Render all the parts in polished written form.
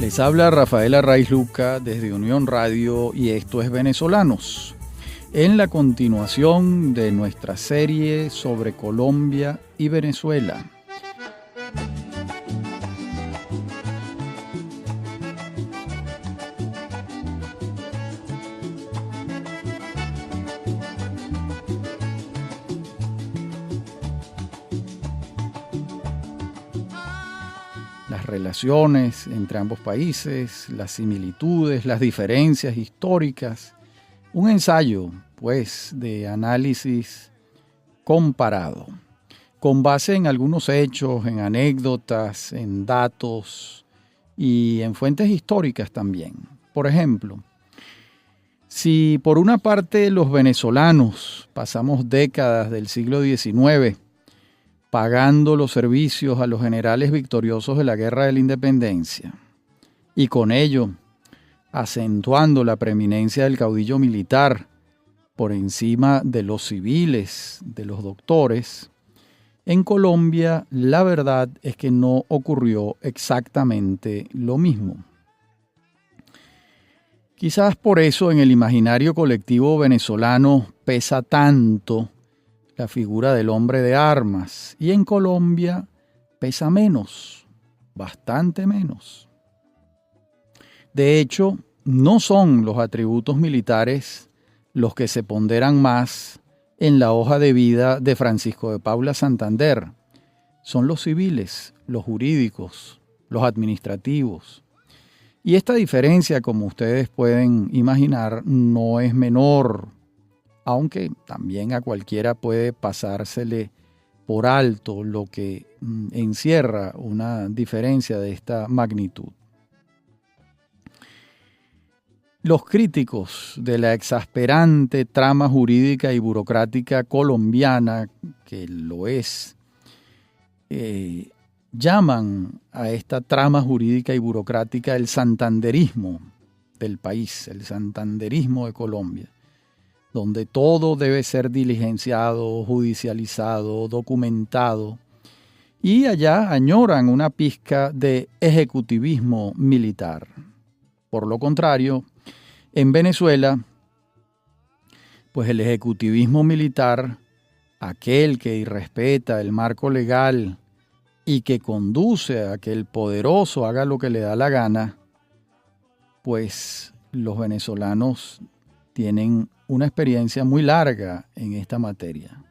Les habla Rafael Arraiz Luca desde Unión Radio y esto es Venezolanos, en la continuación de nuestra serie sobre Colombia y Venezuela. Las relaciones entre ambos países, las similitudes, las diferencias históricas, un ensayo, pues, de análisis comparado, con base en algunos hechos, en anécdotas, en datos y en fuentes históricas también. Por ejemplo, si por una parte los venezolanos pasamos décadas del siglo XIX pagando los servicios a los generales victoriosos de la Guerra de la Independencia y con ello acentuando la preeminencia del caudillo militar por encima de los civiles, de los doctores, en Colombia la verdad es que no ocurrió exactamente lo mismo. Quizás por eso en el imaginario colectivo venezolano pesa tanto la figura del hombre de armas, y en Colombia pesa menos, bastante menos. De hecho, no son los atributos militares los que se ponderan más en la hoja de vida de Francisco de Paula Santander. Son los civiles, los jurídicos, los administrativos. Y esta diferencia, como ustedes pueden imaginar, no es menor, aunque también a cualquiera puede pasársele por alto lo que encierra una diferencia de esta magnitud. Los críticos de la exasperante trama jurídica y burocrática colombiana, que lo es, llaman a esta trama jurídica y burocrática el santanderismo del país, el santanderismo de Colombia, donde todo debe ser diligenciado, judicializado, documentado, y allá añoran una pizca de ejecutivismo militar. Por lo contrario, en Venezuela, pues el ejecutivismo militar, aquel que irrespeta el marco legal y que conduce a que el poderoso haga lo que le da la gana, pues los venezolanos tienen una experiencia muy larga en esta materia,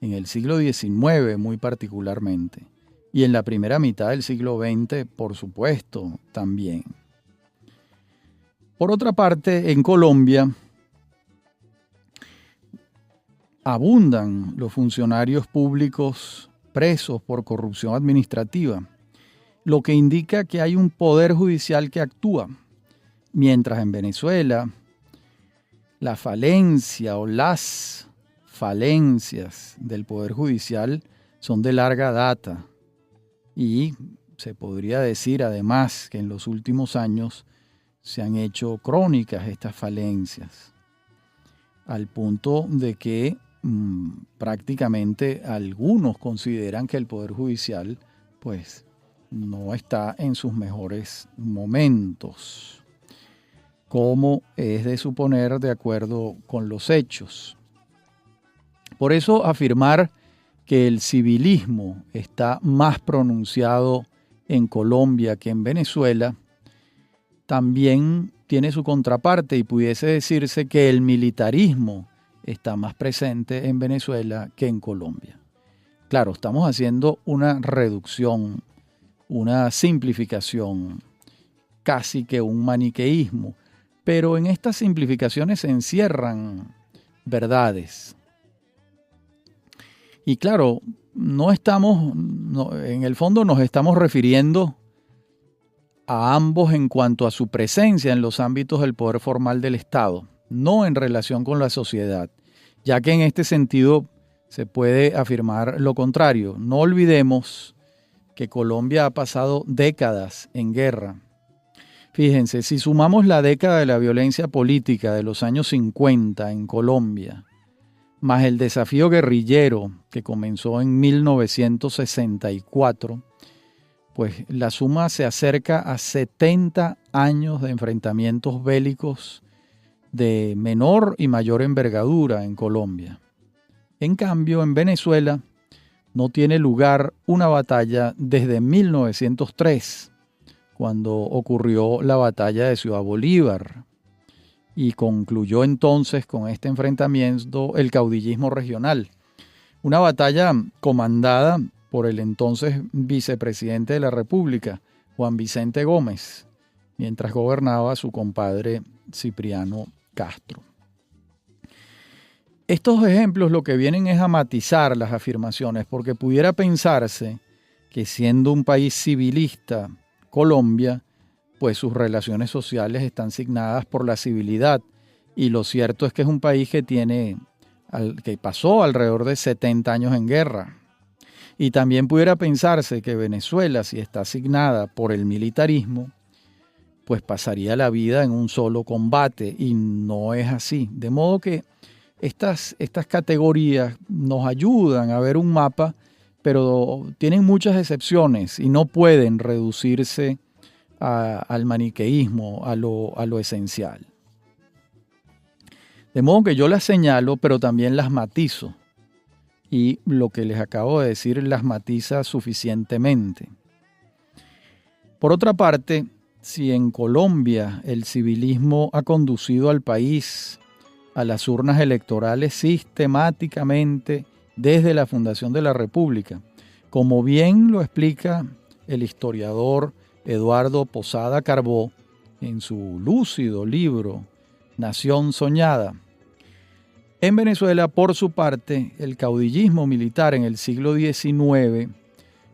en el siglo XIX muy particularmente, y en la primera mitad del siglo XX, por supuesto, también. Por otra parte, en Colombia abundan los funcionarios públicos presos por corrupción administrativa, lo que indica que hay un poder judicial que actúa, mientras en Venezuela la falencia o las falencias del Poder Judicial son de larga data y se podría decir además que en los últimos años se han hecho crónicas estas falencias, al punto de que prácticamente algunos consideran que el Poder Judicial pues no está en sus mejores momentos, como es de suponer de acuerdo con los hechos. Por eso afirmar que el civilismo está más pronunciado en Colombia que en Venezuela también tiene su contraparte y pudiese decirse que el militarismo está más presente en Venezuela que en Colombia. Claro, estamos haciendo una reducción, una simplificación, casi que un maniqueísmo, pero en estas simplificaciones se encierran verdades. Y claro, en el fondo nos estamos refiriendo a ambos en cuanto a su presencia en los ámbitos del poder formal del Estado, no en relación con la sociedad, ya que en este sentido se puede afirmar lo contrario. No olvidemos que Colombia ha pasado décadas en guerra. Fíjense, si sumamos la década de la violencia política de los años 50 en Colombia, más el desafío guerrillero que comenzó en 1964, pues la suma se acerca a 70 años de enfrentamientos bélicos de menor y mayor envergadura en Colombia. En cambio, en Venezuela no tiene lugar una batalla desde 1903, cuando ocurrió la batalla de Ciudad Bolívar, y concluyó entonces con este enfrentamiento el caudillismo regional. Una batalla comandada por el entonces vicepresidente de la República, Juan Vicente Gómez, mientras gobernaba su compadre Cipriano Castro. Estos ejemplos lo que vienen es a matizar las afirmaciones, porque pudiera pensarse que siendo un país civilista, Colombia, pues sus relaciones sociales están signadas por la civilidad, y lo cierto es que es un país que pasó alrededor de 70 años en guerra. Y también pudiera pensarse que Venezuela, si está asignada por el militarismo, pues pasaría la vida en un solo combate, y no es así. De modo que estas categorías nos ayudan a ver un mapa, pero tienen muchas excepciones y no pueden reducirse al maniqueísmo, a lo esencial. De modo que yo las señalo, pero también las matizo. Y lo que les acabo de decir las matiza suficientemente. Por otra parte, si en Colombia el civilismo ha conducido al país a las urnas electorales sistemáticamente desde la fundación de la República, como bien lo explica el historiador Eduardo Posada Carbó en su lúcido libro Nación Soñada. En Venezuela, por su parte, el caudillismo militar en el siglo XIX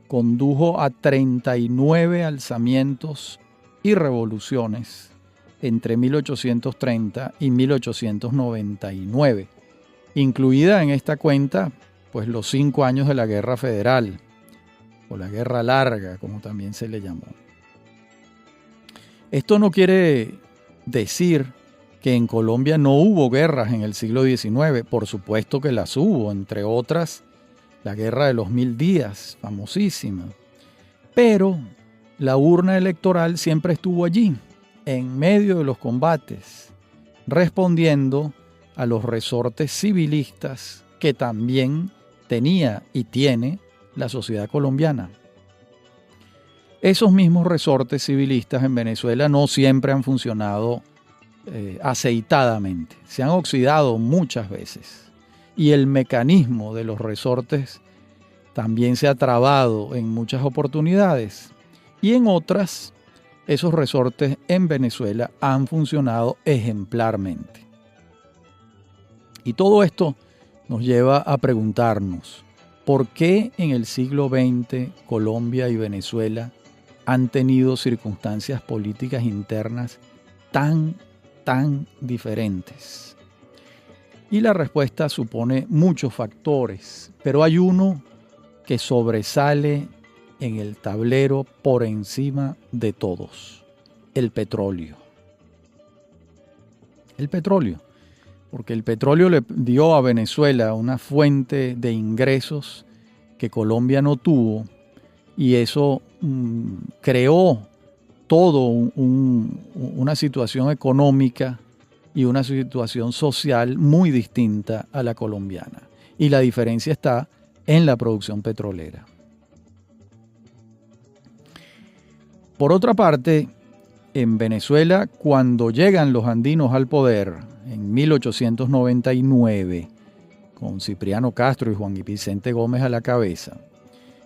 condujo a 39 alzamientos y revoluciones entre 1830 y 1899, incluida en esta cuenta pues los 5 años de la Guerra Federal, o la Guerra Larga, como también se le llamó. Esto no quiere decir que en Colombia no hubo guerras en el siglo XIX, por supuesto que las hubo, entre otras la Guerra de los 1000 días, famosísima. Pero la urna electoral siempre estuvo allí, en medio de los combates, respondiendo a los resortes civilistas que también tenía y tiene la sociedad colombiana. Esos mismos resortes civilistas en Venezuela no siempre han funcionado aceitadamente, se han oxidado muchas veces, y el mecanismo de los resortes también se ha trabado en muchas oportunidades, y en otras esos resortes en Venezuela han funcionado ejemplarmente. Y todo esto nos lleva a preguntarnos, ¿por qué en el siglo XX Colombia y Venezuela han tenido circunstancias políticas internas tan diferentes? Y la respuesta supone muchos factores, pero hay uno que sobresale en el tablero por encima de todos: el petróleo. El petróleo, porque el petróleo le dio a Venezuela una fuente de ingresos que Colombia no tuvo, y eso creó todo una situación económica y una situación social muy distinta a la colombiana. Y la diferencia está en la producción petrolera. Por otra parte, en Venezuela, cuando llegan los andinos al poder en 1899, con Cipriano Castro y Juan Vicente Gómez a la cabeza,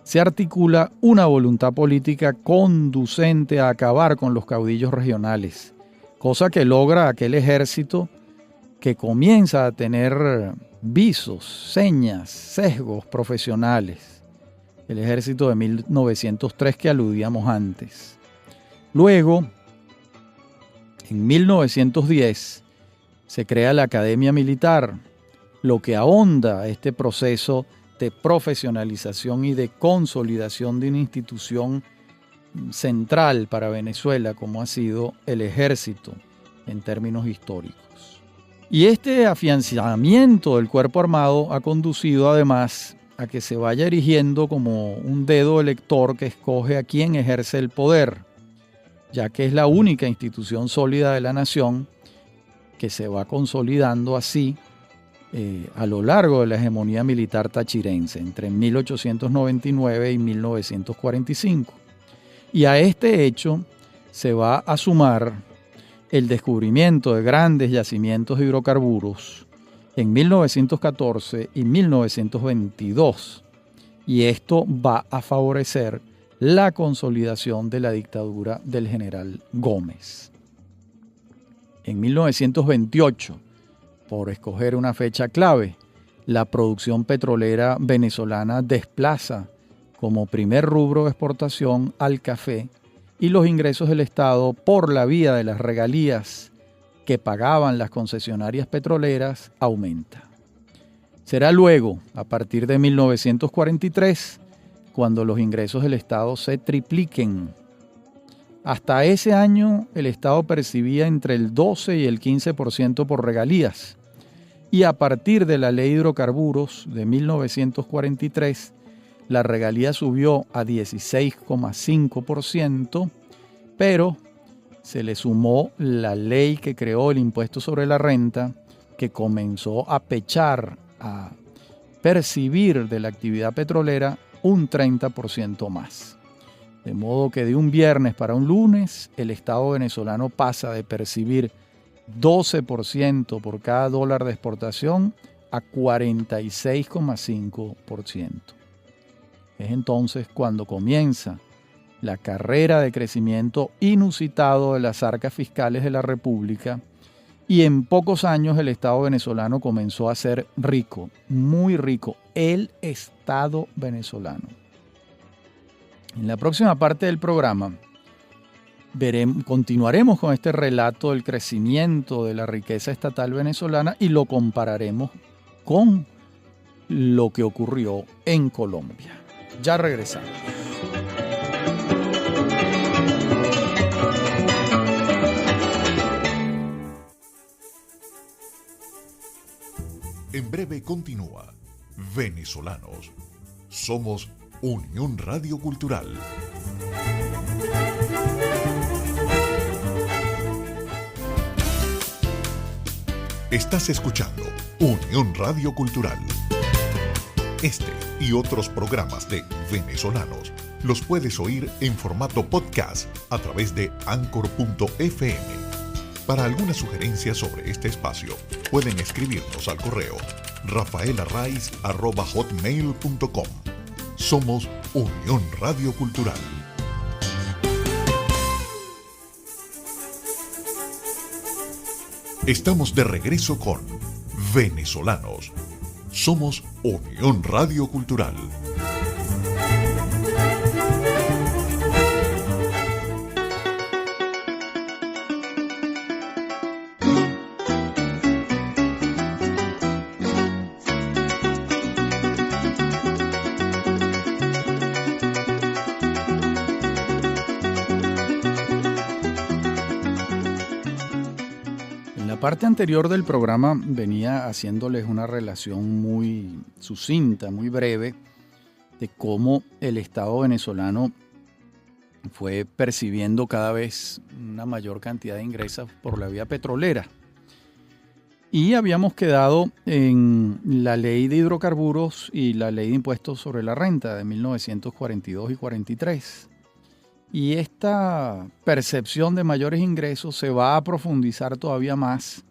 se articula una voluntad política conducente a acabar con los caudillos regionales, cosa que logra aquel ejército que comienza a tener visos, señas, sesgos profesionales, el ejército de 1903 que aludíamos antes. Luego, en 1910, se crea la Academia Militar, lo que ahonda este proceso de profesionalización y de consolidación de una institución central para Venezuela como ha sido el ejército en términos históricos. Y este afianzamiento del cuerpo armado ha conducido además a que se vaya erigiendo como un dedo elector que escoge a quién ejerce el poder, ya que es la única institución sólida de la nación que se va consolidando así a lo largo de la hegemonía militar tachirense entre 1899 y 1945. Y a este hecho se va a sumar el descubrimiento de grandes yacimientos de hidrocarburos en 1914 y 1922, y esto va a favorecer la consolidación de la dictadura del general Gómez. En 1928, por escoger una fecha clave, la producción petrolera venezolana desplaza como primer rubro de exportación al café, y los ingresos del Estado por la vía de las regalías que pagaban las concesionarias petroleras aumenta. Será luego, a partir de 1943, cuando los ingresos del Estado se tripliquen. Hasta ese año, el Estado percibía entre el 12 y el 15% por regalías, y a partir de la Ley de Hidrocarburos de 1943, la regalía subió a 16,5%, pero se le sumó la ley que creó el impuesto sobre la renta, que comenzó a percibir de la actividad petrolera un 30% más. De modo que de un viernes para un lunes, el Estado venezolano pasa de percibir 12% por cada dólar de exportación a 46,5%. Es entonces cuando comienza la carrera de crecimiento inusitado de las arcas fiscales de la República, y en pocos años el Estado venezolano comenzó a ser rico, muy rico, el Estado venezolano. En la próxima parte del programa continuaremos con este relato del crecimiento de la riqueza estatal venezolana y lo compararemos con lo que ocurrió en Colombia. Ya regresamos. En breve continúa Venezolanos. Somos Unión Radio Cultural. Estás escuchando Unión Radio Cultural. Este y otros programas de Venezolanos los puedes oír en formato podcast a través de Anchor.fm. Para alguna sugerencia sobre este espacio, pueden escribirnos al correo rafaelarraiz@hotmail.com. Somos Unión Radio Cultural. Estamos de regreso con Venezolanos. Somos Unión Radio Cultural. En la parte anterior del programa venía haciéndoles una relación muy sucinta, muy breve, de cómo el Estado venezolano fue percibiendo cada vez una mayor cantidad de ingresos por la vía petrolera. Y habíamos quedado en la ley de hidrocarburos y la ley de impuestos sobre la renta de 1942 y 43. Y esta percepción de mayores ingresos se va a profundizar todavía más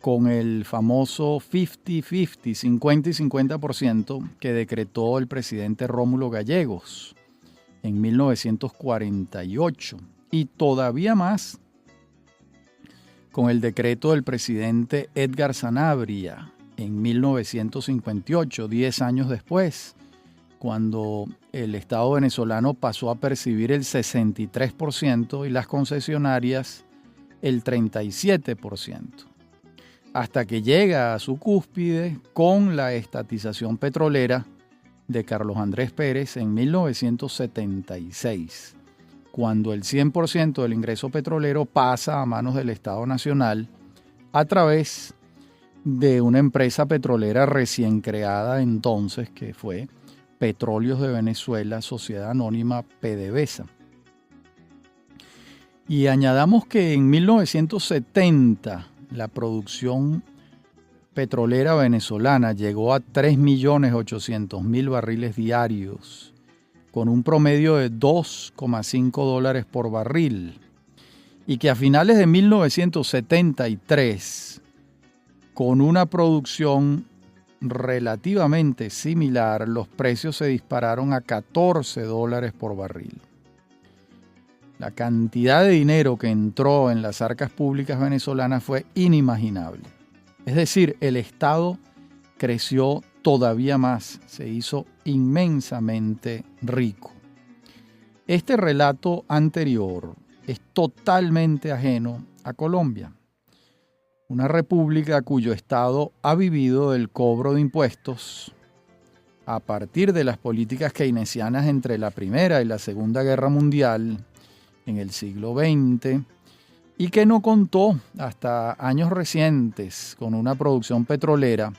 con el famoso 50-50, 50 y 50%, que decretó el presidente Rómulo Gallegos en 1948. Y todavía más con el decreto del presidente Edgar Sanabria en 1958, 10 años después, cuando el Estado venezolano pasó a percibir el 63% y las concesionarias el 37%, hasta que llega a su cúspide con la estatización petrolera de Carlos Andrés Pérez en 1976, cuando el 100% del ingreso petrolero pasa a manos del Estado Nacional a través de una empresa petrolera recién creada entonces, que fue Petróleos de Venezuela, Sociedad Anónima PDVSA. Y añadamos que en 1970 la producción petrolera venezolana llegó a 3.800.000 barriles diarios, con un promedio de $2,5 por barril, y que a finales de 1973, con una producción relativamente similar, los precios se dispararon a $14 por barril. La cantidad de dinero que entró en las arcas públicas venezolanas fue inimaginable. Es decir, el Estado creció todavía más, se hizo inmensamente rico. Este relato anterior es totalmente ajeno a Colombia, una república cuyo Estado ha vivido del cobro de impuestos a partir de las políticas keynesianas entre la Primera y la Segunda Guerra Mundial en el siglo XX, y que no contó hasta años recientes con una producción petrolera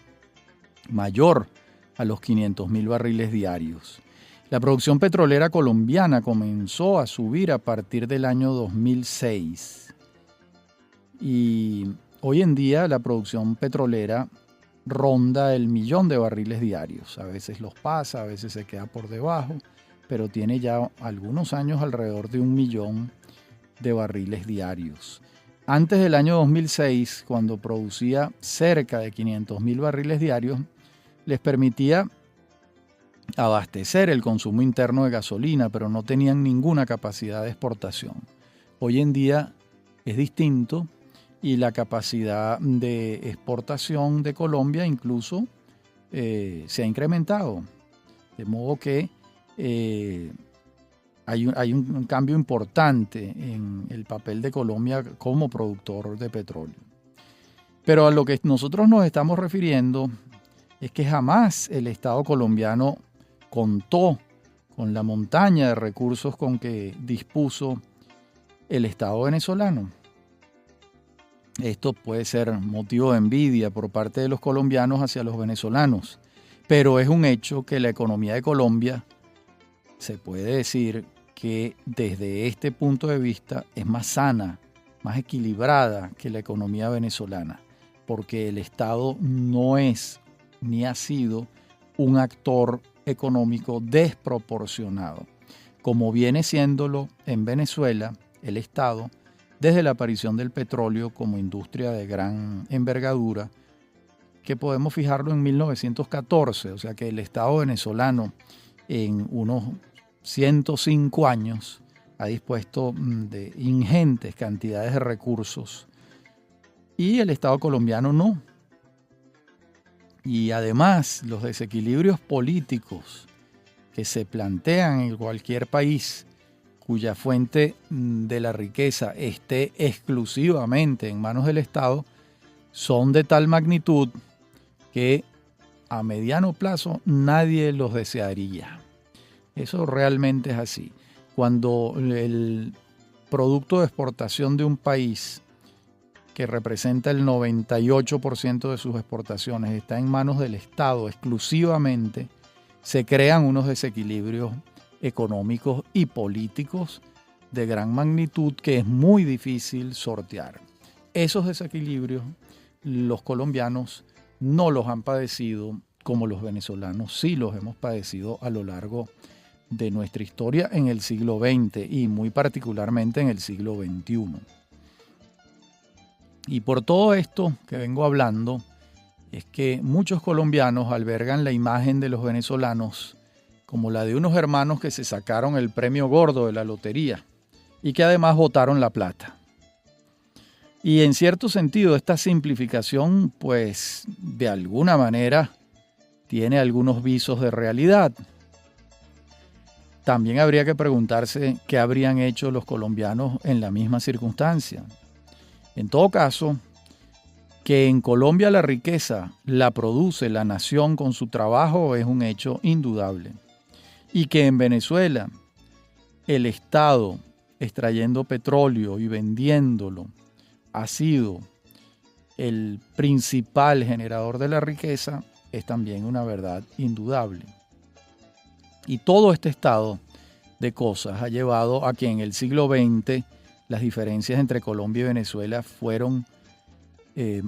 mayor a los 500.000 barriles diarios. La producción petrolera colombiana comenzó a subir a partir del año 2006 y hoy en día la producción petrolera ronda el 1.000.000 de barriles diarios. A veces los pasa, a veces se queda por debajo, pero tiene ya algunos años alrededor de 1.000.000 de barriles diarios. Antes del año 2006, cuando producía cerca de 500.000 barriles diarios, les permitía abastecer el consumo interno de gasolina, pero no tenían ninguna capacidad de exportación. Hoy en día es distinto y la capacidad de exportación de Colombia incluso se ha incrementado. De modo que hay un cambio importante en el papel de Colombia como productor de petróleo. Pero a lo que nosotros nos estamos refiriendo es que jamás el Estado colombiano contó con la montaña de recursos con que dispuso el Estado venezolano. Esto puede ser motivo de envidia por parte de los colombianos hacia los venezolanos, pero es un hecho que la economía de Colombia, se puede decir que desde este punto de vista es más sana, más equilibrada que la economía venezolana, porque el Estado no es ni ha sido un actor económico desproporcionado, como viene siéndolo en Venezuela el Estado desde la aparición del petróleo como industria de gran envergadura, que podemos fijarlo en 1914, o sea que el Estado venezolano en unos 105 años ha dispuesto de ingentes cantidades de recursos y el Estado colombiano no. Y además los desequilibrios políticos que se plantean en cualquier país cuya fuente de la riqueza esté exclusivamente en manos del Estado son de tal magnitud que a mediano plazo nadie los desearía. Eso realmente es así. Cuando el producto de exportación de un país, que representa el 98% de sus exportaciones, está en manos del Estado exclusivamente, se crean unos desequilibrios económicos y políticos de gran magnitud que es muy difícil sortear. Esos desequilibrios los colombianos no los han padecido como los venezolanos sí los hemos padecido a lo largo de nuestra historia en el siglo XX y muy particularmente en el siglo XXI. Y por todo esto que vengo hablando, es que muchos colombianos albergan la imagen de los venezolanos como la de unos hermanos que se sacaron el premio gordo de la lotería y que además botaron la plata. Y en cierto sentido esta simplificación, pues de alguna manera tiene algunos visos de realidad. También habría que preguntarse qué habrían hecho los colombianos en la misma circunstancia. En todo caso, que en Colombia la riqueza la produce la nación con su trabajo es un hecho indudable. Y que en Venezuela el Estado, extrayendo petróleo y vendiéndolo, ha sido el principal generador de la riqueza es también una verdad indudable. Y todo este estado de cosas ha llevado a que en el siglo XX las diferencias entre Colombia y Venezuela fueron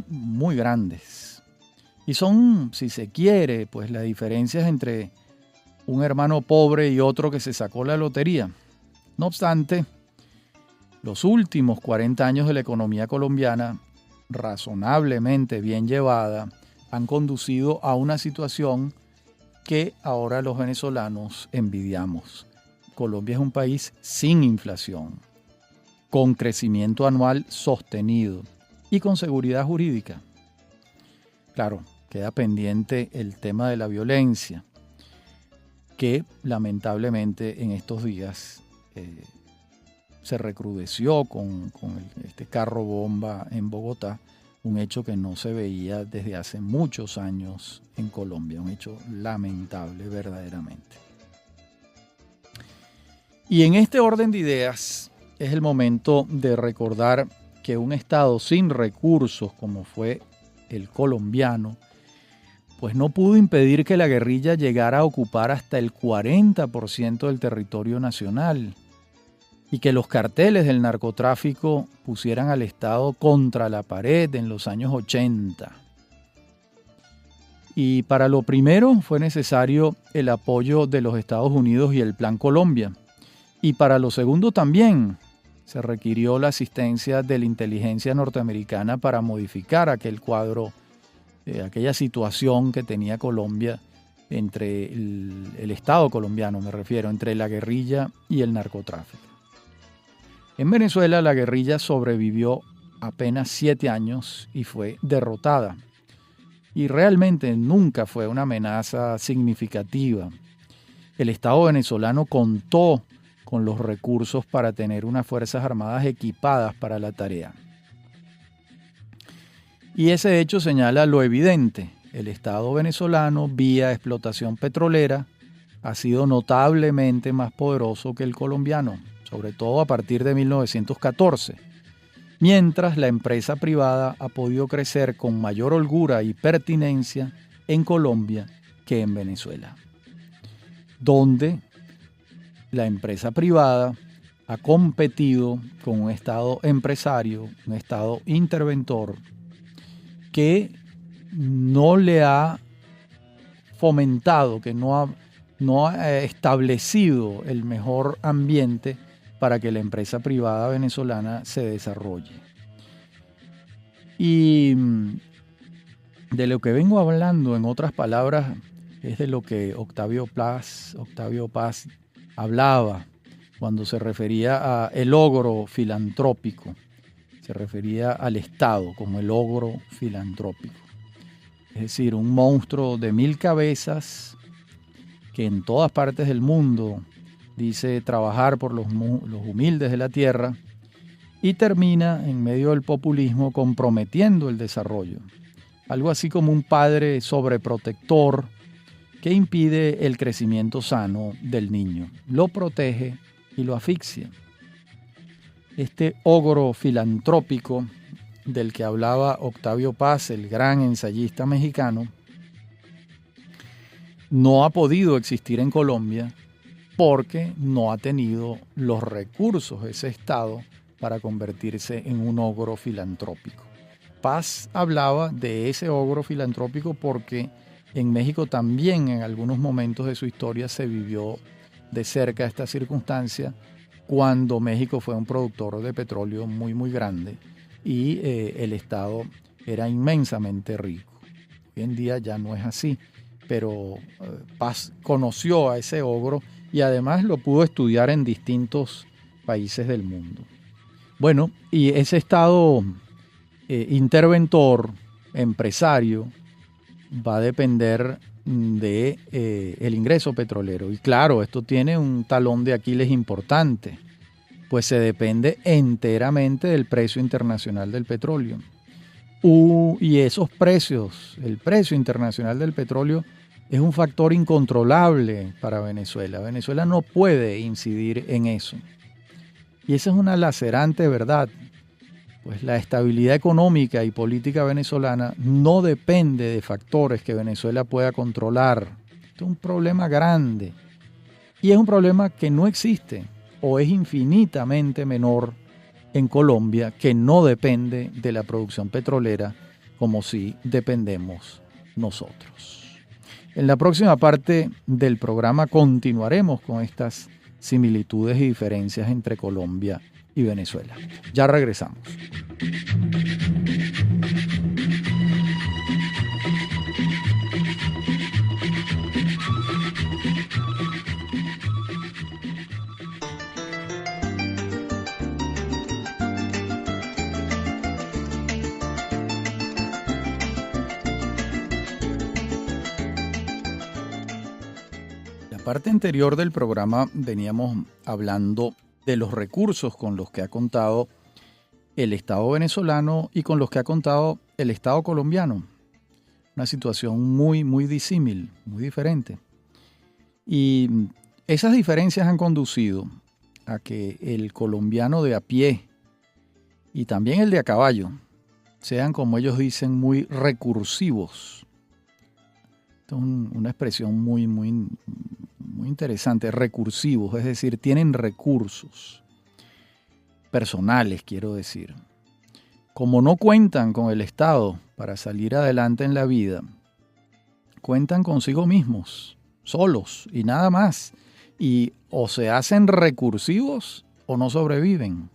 muy grandes. Y son, si se quiere, pues las diferencias entre un hermano pobre y otro que se sacó la lotería. No obstante, los últimos 40 años de la economía colombiana, razonablemente bien llevada, han conducido a una situación que ahora los venezolanos envidiamos. Colombia es un país sin inflación, con crecimiento anual sostenido y con seguridad jurídica. Claro, queda pendiente el tema de la violencia, que lamentablemente en estos días se recrudeció con este carro bomba en Bogotá, un hecho que no se veía desde hace muchos años en Colombia, un hecho lamentable verdaderamente. Y en este orden de ideas es el momento de recordar que un Estado sin recursos como fue el colombiano, pues no pudo impedir que la guerrilla llegara a ocupar hasta el 40% del territorio nacional y que los carteles del narcotráfico pusieran al Estado contra la pared en los años 80. Y para lo primero fue necesario el apoyo de los Estados Unidos y el Plan Colombia. Y para lo segundo también se requirió la asistencia de la inteligencia norteamericana para modificar aquel cuadro, aquella situación que tenía Colombia entre el Estado colombiano, me refiero, entre la guerrilla y el narcotráfico. En Venezuela la guerrilla sobrevivió apenas 7 años y fue derrotada. Y realmente nunca fue una amenaza significativa. El Estado venezolano contó con los recursos para tener unas fuerzas armadas equipadas para la tarea. Y ese hecho señala lo evidente. El Estado venezolano, vía explotación petrolera, ha sido notablemente más poderoso que el colombiano, sobre todo a partir de 1914, mientras la empresa privada ha podido crecer con mayor holgura y pertinencia en Colombia que en Venezuela, donde la empresa privada ha competido con un Estado empresario, un Estado interventor, que no le ha fomentado, que no ha establecido el mejor ambiente para que la empresa privada venezolana se desarrolle. Y de lo que vengo hablando, en otras palabras, es de lo que Octavio Paz hablaba cuando se refería a el ogro filantrópico. Se refería al Estado como el ogro filantrópico. Es decir, un monstruo de 1000 cabezas que en todas partes del mundo dice trabajar por los humildes de la tierra y termina en medio del populismo comprometiendo el desarrollo. Algo así como un padre sobreprotector que impide el crecimiento sano del niño, lo protege y lo asfixia. Este ogro filantrópico del que hablaba Octavio Paz, el gran ensayista mexicano, no ha podido existir en Colombia porque no ha tenido los recursos ese Estado para convertirse en un ogro filantrópico. Paz hablaba de ese ogro filantrópico porque en México también en algunos momentos de su historia se vivió de cerca esta circunstancia cuando México fue un productor de petróleo muy muy grande y el Estado era inmensamente rico. Hoy en día ya no es así, pero Paz conoció a ese ogro y además lo pudo estudiar en distintos países del mundo. Bueno, y ese Estado interventor, empresario, va a depender de el ingreso petrolero. Y claro, esto tiene un talón de Aquiles importante, pues se depende enteramente del precio internacional del petróleo. Y esos precios, el precio internacional del petróleo, es un factor incontrolable para Venezuela. Venezuela no puede incidir en eso. Y esa es una lacerante verdad. pues la estabilidad económica y política venezolana no depende de factores que Venezuela pueda controlar. Esto es un problema grande y es un problema que no existe o es infinitamente menor en Colombia, que no depende de la producción petrolera como si dependemos nosotros. En la próxima parte del programa continuaremos con estas similitudes y diferencias entre Colombia y Venezuela. Ya regresamos. Parte anterior del programa veníamos hablando de los recursos con los que ha contado el Estado venezolano y con los que ha contado el Estado colombiano. Una situación muy, muy disímil, muy diferente. Y esas diferencias han conducido a que el colombiano de a pie y también el de a caballo sean, como ellos dicen, muy recursivos. Esto es una expresión muy interesante, recursivos, es decir, tienen recursos personales, quiero decir. Como no cuentan con el Estado para salir adelante en la vida, cuentan consigo mismos, solos y nada más. Y o se hacen recursivos o no sobreviven.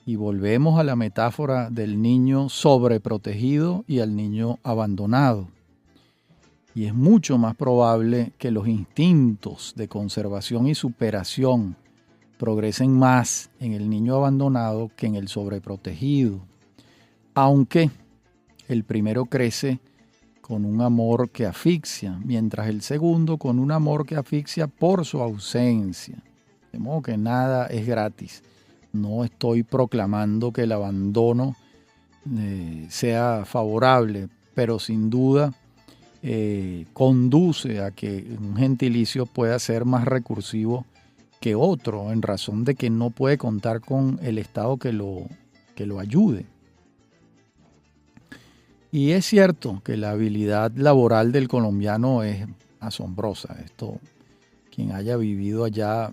Y volvemos a la metáfora del niño sobreprotegido y al niño abandonado. Y es mucho más probable que los instintos de conservación y superación progresen más en el niño abandonado que en el sobreprotegido. Aunque el primero crece con un amor que asfixia, mientras el segundo con un amor que asfixia por su ausencia. De modo que nada es gratis. No estoy proclamando que el abandono sea favorable, pero sin duda conduce a que un gentilicio pueda ser más recursivo que otro, en razón de que no puede contar con el Estado que lo ayude. Y es cierto que la habilidad laboral del colombiano es asombrosa. Esto, quien haya vivido allá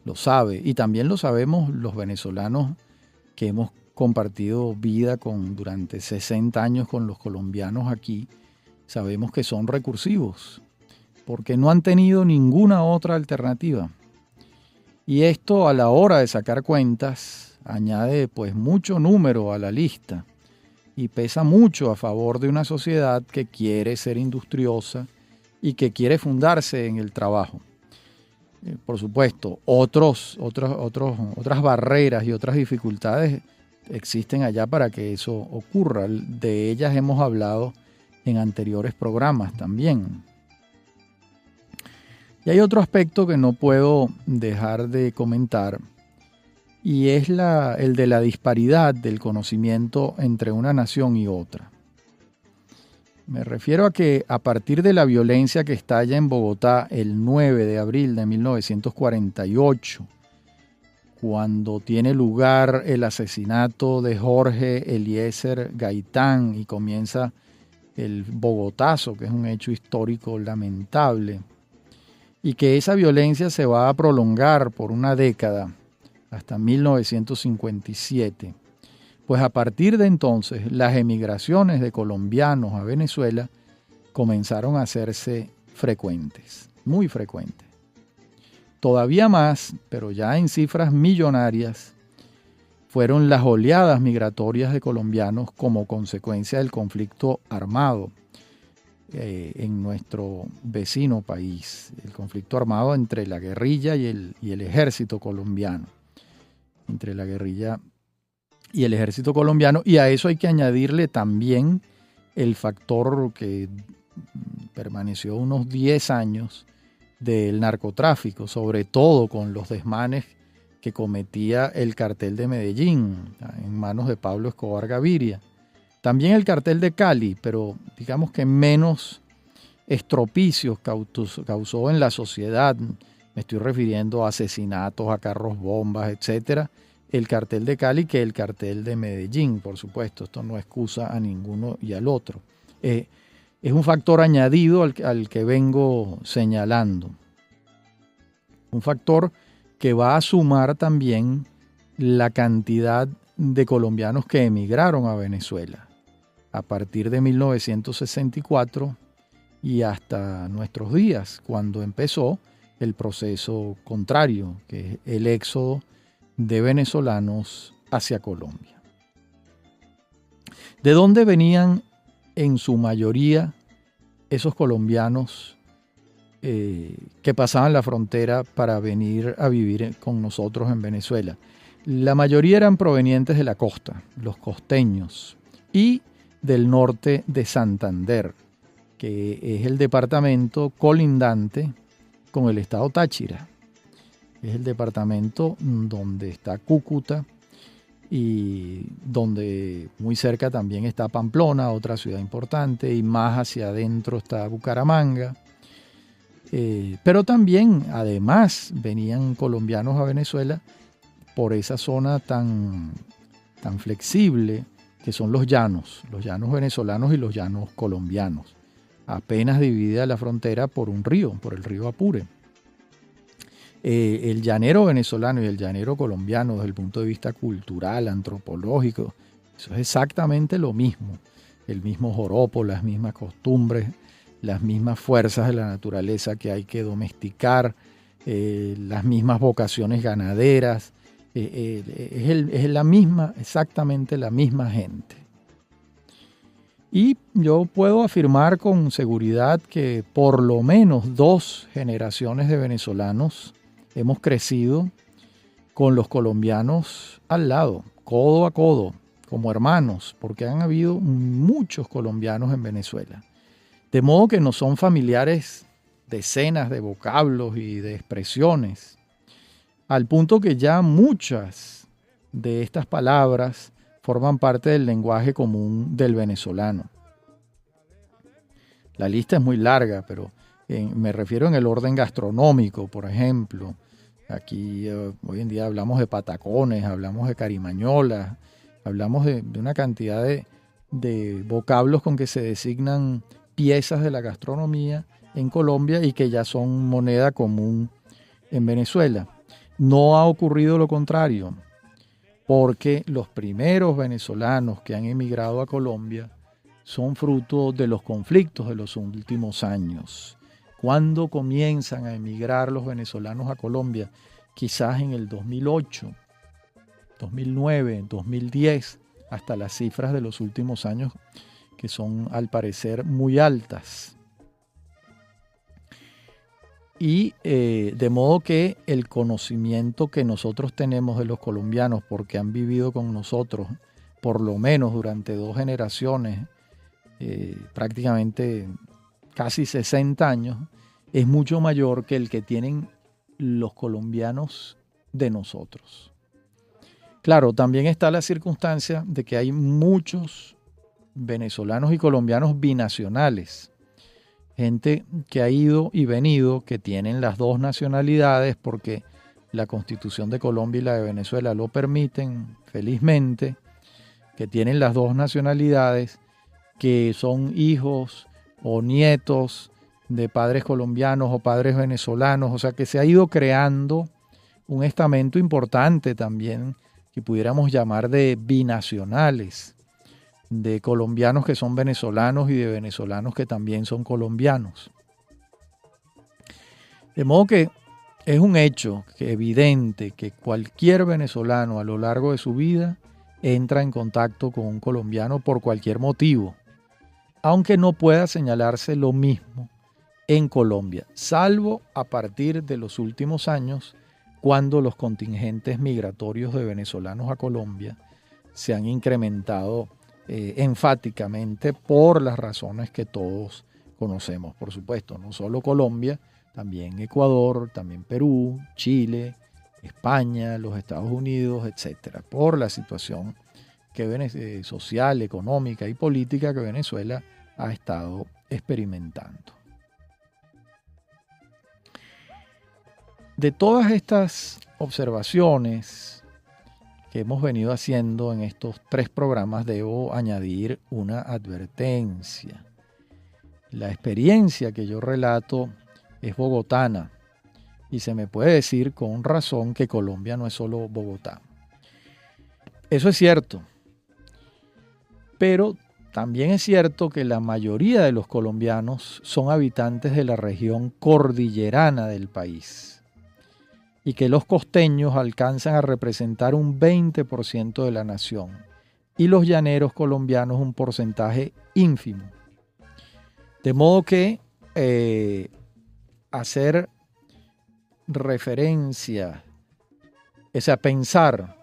lo sabe. Y también lo sabemos los venezolanos que hemos compartido vida durante 60 años con los colombianos aquí. Sabemos que son recursivos, porque no han tenido ninguna otra alternativa. Y esto, a la hora de sacar cuentas, añade pues mucho número a la lista y pesa mucho a favor de una sociedad que quiere ser industriosa y que quiere fundarse en el trabajo. Por supuesto, otras barreras y otras dificultades existen allá para que eso ocurra. De ellas hemos hablado en anteriores programas también. Y hay otro aspecto que no puedo dejar de comentar, y es el de la disparidad del conocimiento entre una nación y otra. Me refiero a que a partir de la violencia que estalla en Bogotá el 9 de abril de 1948, cuando tiene lugar el asesinato de Jorge Eliezer Gaitán y comienza el Bogotazo, que es un hecho histórico lamentable, y que esa violencia se va a prolongar por una década, hasta 1957. Pues a partir de entonces, las emigraciones de colombianos a Venezuela comenzaron a hacerse frecuentes, muy frecuentes. Todavía más, pero ya en cifras millonarias, fueron las oleadas migratorias de colombianos como consecuencia del conflicto armado en nuestro vecino país, el conflicto armado entre la guerrilla y el ejército colombiano, entre la guerrilla y el ejército colombiano, y a eso hay que añadirle también el factor que permaneció unos 10 años del narcotráfico, sobre todo con los desmanes que cometía el cartel de Medellín en manos de Pablo Escobar Gaviria. También el cartel de Cali, pero digamos que menos estropicios causó en la sociedad. Me estoy refiriendo a asesinatos, a carros bombas, etcétera, el cartel de Cali que el cartel de Medellín, por supuesto. Esto no excusa a ninguno y al otro. Es un factor añadido al que vengo señalando. Un factor que va a sumar también la cantidad de colombianos que emigraron a Venezuela a partir de 1964 y hasta nuestros días, cuando empezó el proceso contrario, que es el éxodo de venezolanos hacia Colombia. ¿De dónde venían en su mayoría esos colombianos que pasaban la frontera para venir a vivir con nosotros en Venezuela? La mayoría eran provenientes de la costa, los costeños, y del norte de Santander, que es el departamento colindante con el estado Táchira. Es el departamento donde está Cúcuta y donde muy cerca también está Pamplona, otra ciudad importante, y más hacia adentro está Bucaramanga. Pero también, además, venían colombianos a Venezuela por esa zona tan flexible que son los llanos venezolanos y los llanos colombianos, apenas dividida la frontera por un río, por el río Apure. El llanero venezolano y el llanero colombiano desde el punto de vista cultural, antropológico, eso es exactamente lo mismo. El mismo joropo, las mismas costumbres, las mismas fuerzas de la naturaleza que hay que domesticar, las mismas vocaciones ganaderas. Es la misma, exactamente la misma gente. Y yo puedo afirmar con seguridad que por lo menos 2 generaciones de venezolanos hemos crecido con los colombianos al lado, codo a codo, como hermanos, porque han habido muchos colombianos en Venezuela. De modo que no son familiares decenas de vocablos y de expresiones, al punto que ya muchas de estas palabras forman parte del lenguaje común del venezolano. La lista es muy larga, pero me refiero en el orden gastronómico, por ejemplo. Aquí hoy en día hablamos de patacones, hablamos de carimañolas, hablamos de una cantidad de vocablos con que se designan piezas de la gastronomía en Colombia y que ya son moneda común en Venezuela. No ha ocurrido lo contrario, porque los primeros venezolanos que han emigrado a Colombia son fruto de los conflictos de los últimos años. ¿Cuándo comienzan a emigrar los venezolanos a Colombia? Quizás en el 2008, 2009, 2010, hasta las cifras de los últimos años, que son al parecer muy altas. Y de modo que el conocimiento que nosotros tenemos de los colombianos, porque han vivido con nosotros por lo menos durante 2 generaciones, prácticamente casi 60 años, es mucho mayor que el que tienen los colombianos de nosotros. Claro, también está la circunstancia de que hay muchos venezolanos y colombianos binacionales, gente que ha ido y venido, que tienen las 2 nacionalidades porque la Constitución de Colombia y la de Venezuela lo permiten, felizmente, que tienen las 2 nacionalidades, que son hijos o nietos de padres colombianos o padres venezolanos, o sea que se ha ido creando un estamento importante también que pudiéramos llamar de binacionales, de colombianos que son venezolanos y de venezolanos que también son colombianos. De modo que es un hecho evidente que cualquier venezolano a lo largo de su vida entra en contacto con un colombiano por cualquier motivo, aunque no pueda señalarse lo mismo en Colombia, salvo a partir de los últimos años, cuando los contingentes migratorios de venezolanos a Colombia se han incrementado enfáticamente por las razones que todos conocemos, por supuesto, no solo Colombia, también Ecuador, también Perú, Chile, España, los Estados Unidos, etcétera, por la situación social, económica y política que Venezuela ha estado experimentando. De todas estas observaciones, que hemos venido haciendo en estos 3 programas, debo añadir una advertencia. La experiencia que yo relato es bogotana y se me puede decir con razón que Colombia no es solo Bogotá. Eso es cierto, pero también es cierto que la mayoría de los colombianos son habitantes de la región cordillerana del país y que los costeños alcanzan a representar un 20% de la nación y los llaneros colombianos un porcentaje ínfimo. De modo que hacer referencia, o sea, pensar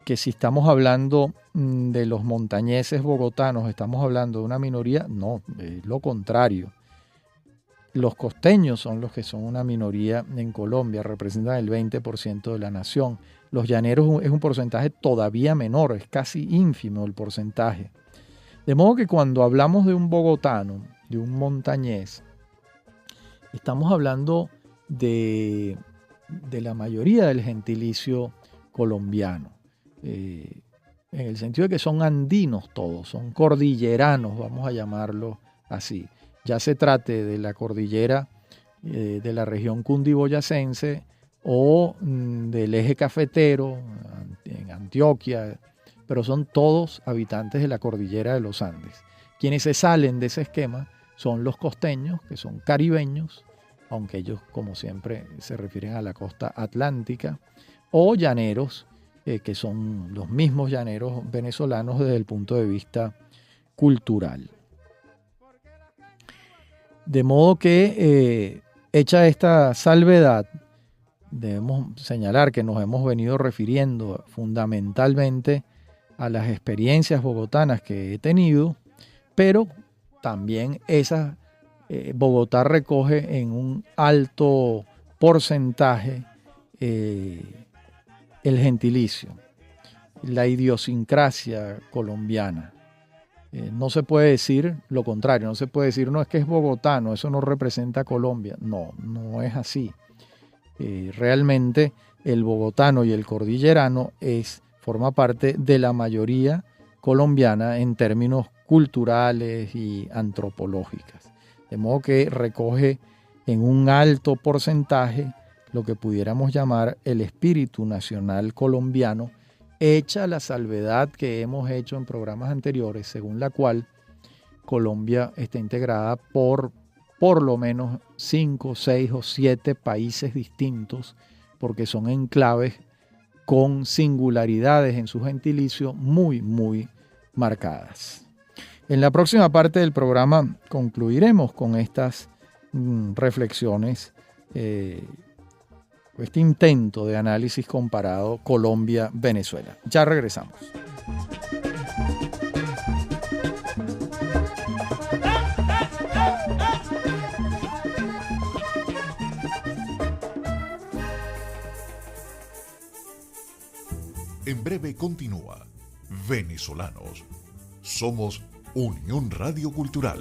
que si estamos hablando de los montañeses bogotanos, estamos hablando de una minoría, no, es lo contrario. Los costeños son los que son una minoría en Colombia, representan el 20% de la nación. Los llaneros es un porcentaje todavía menor, es casi ínfimo el porcentaje. De modo que cuando hablamos de un bogotano, de un montañés, estamos hablando de la mayoría del gentilicio colombiano. En el sentido de que son andinos todos, son cordilleranos, vamos a llamarlo así. Ya se trate de la cordillera de la región cundiboyacense o del eje cafetero en Antioquia, pero son todos habitantes de la cordillera de los Andes. Quienes se salen de ese esquema son los costeños, que son caribeños, aunque ellos, como siempre, se refieren a la costa atlántica, o llaneros, que son los mismos llaneros venezolanos desde el punto de vista cultural. De modo que, hecha esta salvedad, debemos señalar que nos hemos venido refiriendo fundamentalmente a las experiencias bogotanas que he tenido, pero también Bogotá recoge en un alto porcentaje el gentilicio, la idiosincrasia colombiana. No se puede decir lo contrario, no se puede decir, no, es que es bogotano, eso no representa a Colombia. No, no es así. Realmente el bogotano y el cordillerano forma parte de la mayoría colombiana en términos culturales y antropológicas. De modo que recoge en un alto porcentaje lo que pudiéramos llamar el espíritu nacional colombiano, hecha la salvedad que hemos hecho en programas anteriores, según la cual Colombia está integrada por lo menos 5, 6 o 7 países distintos, porque son enclaves con singularidades en su gentilicio muy, muy marcadas. En la próxima parte del programa concluiremos con estas reflexiones, este intento de análisis comparado Colombia-Venezuela. Ya regresamos. En breve continúa Venezolanos. Somos Unión Radio Cultural.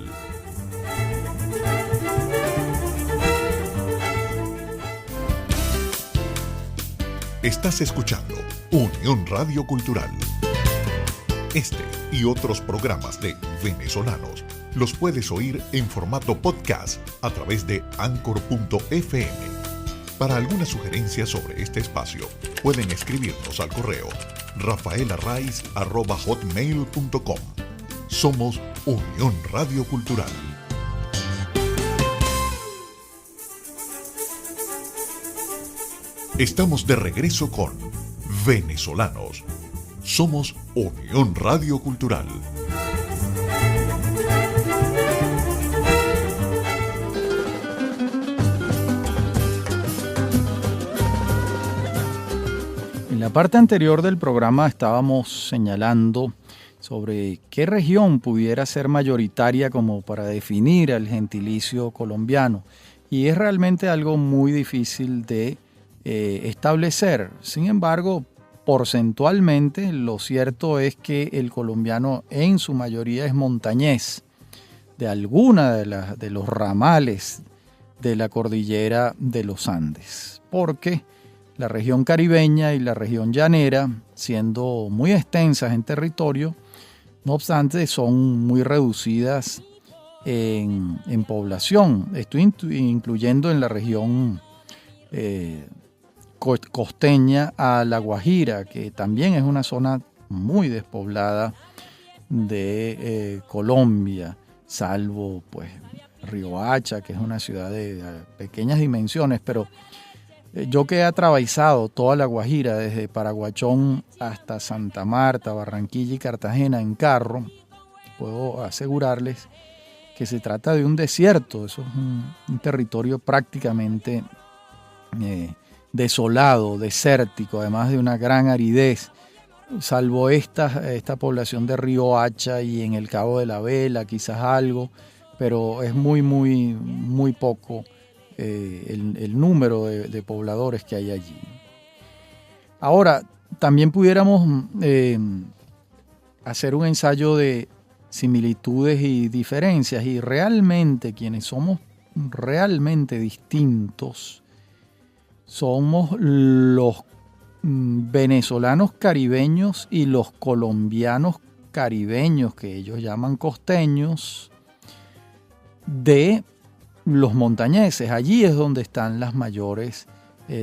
Estás escuchando Unión Radio Cultural. Este y otros programas de Venezolanos los puedes oír en formato podcast a través de Anchor.fm. Para alguna sugerencia sobre este espacio, pueden escribirnos al correo rafaelarraiz@hotmail.com. Somos Unión Radio Cultural. Estamos de regreso con Venezolanos. Somos Unión Radio Cultural. En la parte anterior del programa estábamos señalando sobre qué región pudiera ser mayoritaria como para definir al gentilicio colombiano. Y es realmente algo muy difícil de establecer. Sin embargo, porcentualmente, lo cierto es que el colombiano en su mayoría es montañés de alguna de los ramales de la cordillera de los Andes, porque La región caribeña y la región llanera, siendo muy extensas en territorio, no obstante son muy reducidas en población. Estoy incluyendo en la región costeña a La Guajira, que también es una zona muy despoblada de Colombia, salvo pues Riohacha, que es una ciudad de pequeñas dimensiones, pero yo que he atravesado toda La Guajira, desde Paraguachón hasta Santa Marta, Barranquilla y Cartagena en carro, puedo asegurarles que se trata de un desierto. Eso es un territorio prácticamente desolado, desértico, además de una gran aridez, salvo esta población de Riohacha y en el Cabo de la Vela, quizás algo, pero es muy poco el número de pobladores que hay allí. Ahora, también pudiéramos hacer un ensayo de similitudes y diferencias, y realmente quienes somos realmente distintos somos los venezolanos caribeños y los colombianos caribeños, que ellos llaman costeños, de los montañeses. Allí es donde están las mayores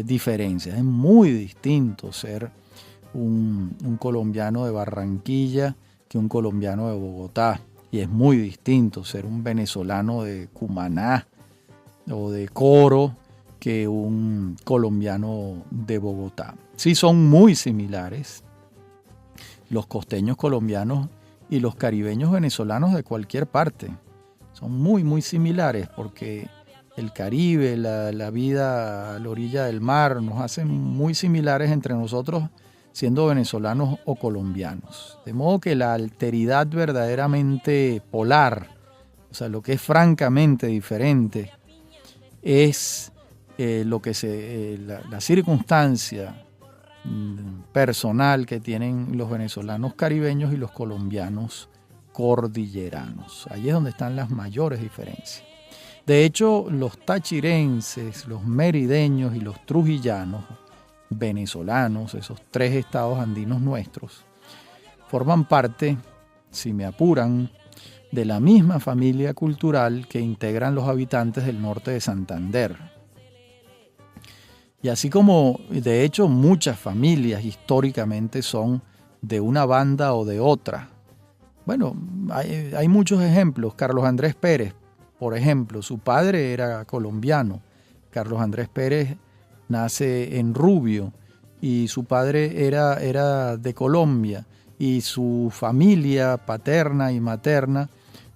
diferencias. Es muy distinto ser un colombiano de Barranquilla que un colombiano de Bogotá, y es muy distinto ser un venezolano de Cumaná o de Coro que un colombiano de Bogotá. Sí, son muy similares los costeños colombianos y los caribeños venezolanos de cualquier parte. Son muy similares porque el Caribe, la vida a la orilla del mar nos hacen muy similares entre nosotros, siendo venezolanos o colombianos. De modo que la alteridad verdaderamente polar, o sea, lo que es francamente diferente, es la circunstancia personal que tienen los venezolanos caribeños y los colombianos cordilleranos. Allí es donde están las mayores diferencias. De hecho, los tachirenses, los merideños y los trujillanos venezolanos, esos tres estados andinos nuestros, forman parte, si me apuran, de la misma familia cultural que integran los habitantes del norte de Santander. Y así como, de hecho, muchas familias históricamente son de una banda o de otra. Bueno, hay muchos ejemplos. Carlos Andrés Pérez, por ejemplo, su padre era colombiano. Carlos Andrés Pérez nace en Rubio y su padre era de Colombia, y su familia paterna y materna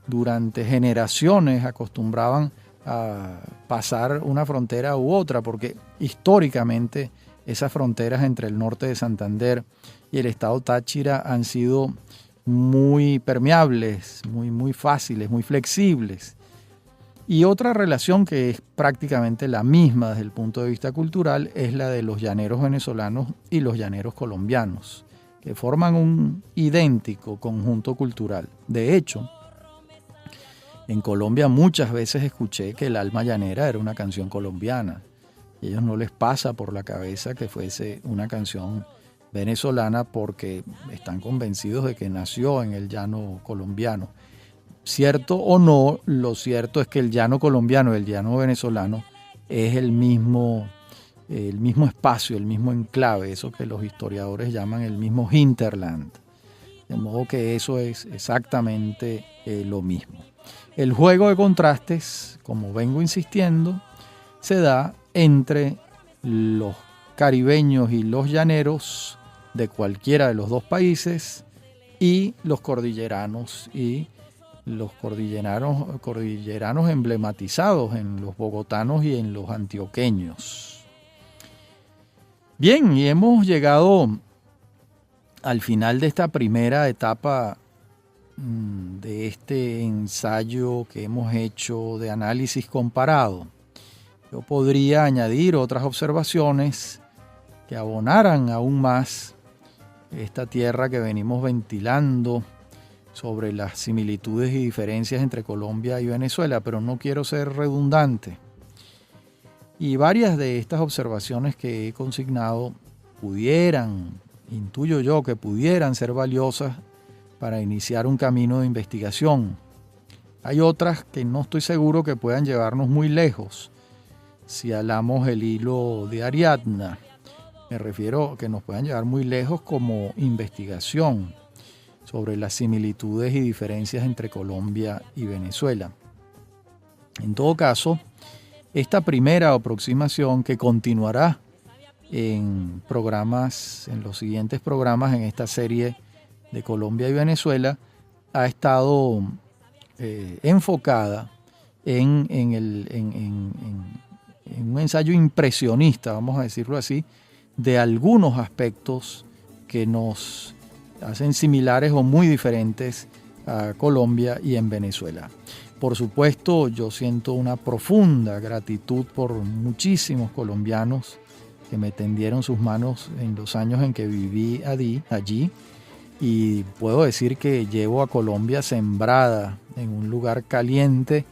durante generaciones acostumbraban a pasar una frontera u otra, porque históricamente esas fronteras entre el norte de Santander y el estado Táchira han sido muy permeables, muy fáciles, muy flexibles. Y otra relación que es prácticamente la misma desde el punto de vista cultural es la de los llaneros venezolanos y los llaneros colombianos, que forman un idéntico conjunto cultural. De hecho, en Colombia muchas veces escuché que El Alma Llanera era una canción colombiana, y a ellos no les pasa por la cabeza que fuese una canción venezolana porque están convencidos de que nació en el llano colombiano. Cierto o no, lo cierto es que el llano colombiano y el llano venezolano es el mismo espacio, el mismo enclave, eso que los historiadores llaman el mismo hinterland. De modo que eso es exactamente lo mismo. El juego de contrastes, como vengo insistiendo, se da entre los caribeños y los llaneros de cualquiera de los dos países y los cordilleranos y los cordilleranos emblematizados en los bogotanos y en los antioqueños. Bien, y hemos llegado al final de esta primera etapa de este ensayo que hemos hecho de análisis comparado. Yo podría añadir otras observaciones que abonaran aún más esta tierra que venimos ventilando sobre las similitudes y diferencias entre Colombia y Venezuela, pero no quiero ser redundante. Y varias de estas observaciones que he consignado intuyo yo que pudieran ser valiosas para iniciar un camino de investigación. Hay otras que no estoy seguro que puedan llevarnos muy lejos. Si alamos el hilo de Ariadna, me refiero a que nos puedan llevar muy lejos como investigación sobre las similitudes y diferencias entre Colombia y Venezuela. En todo caso, esta primera aproximación, que continuará en los siguientes programas en esta serie de Colombia y Venezuela, ha estado enfocada en un ensayo impresionista, vamos a decirlo así, de algunos aspectos que nos hacen similares o muy diferentes a Colombia y en Venezuela. Por supuesto, yo siento una profunda gratitud por muchísimos colombianos que me tendieron sus manos en los años en que viví allí, y puedo decir que llevo a Colombia sembrada en un lugar caliente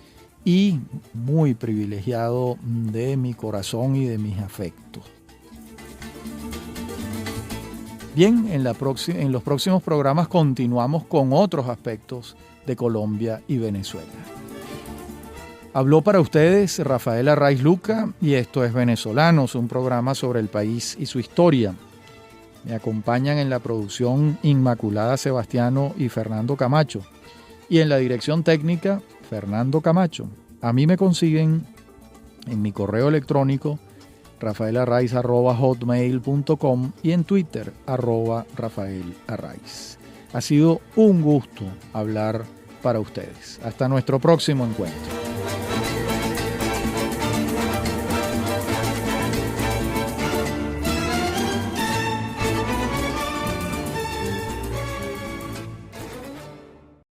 y muy privilegiado de mi corazón y de mis afectos. Bien, en los próximos programas continuamos con otros aspectos de Colombia y Venezuela. Habló para ustedes Rafael Arraiz Luca y esto es Venezolanos, un programa sobre el país y su historia. Me acompañan en la producción Inmaculada Sebastiano y Fernando Camacho, y en la dirección técnica Fernando Camacho. A mí me consiguen en mi correo electrónico rafaelarraiz@hotmail.com y en Twitter @rafaelarraiz. Ha sido un gusto hablar para ustedes. Hasta nuestro próximo encuentro.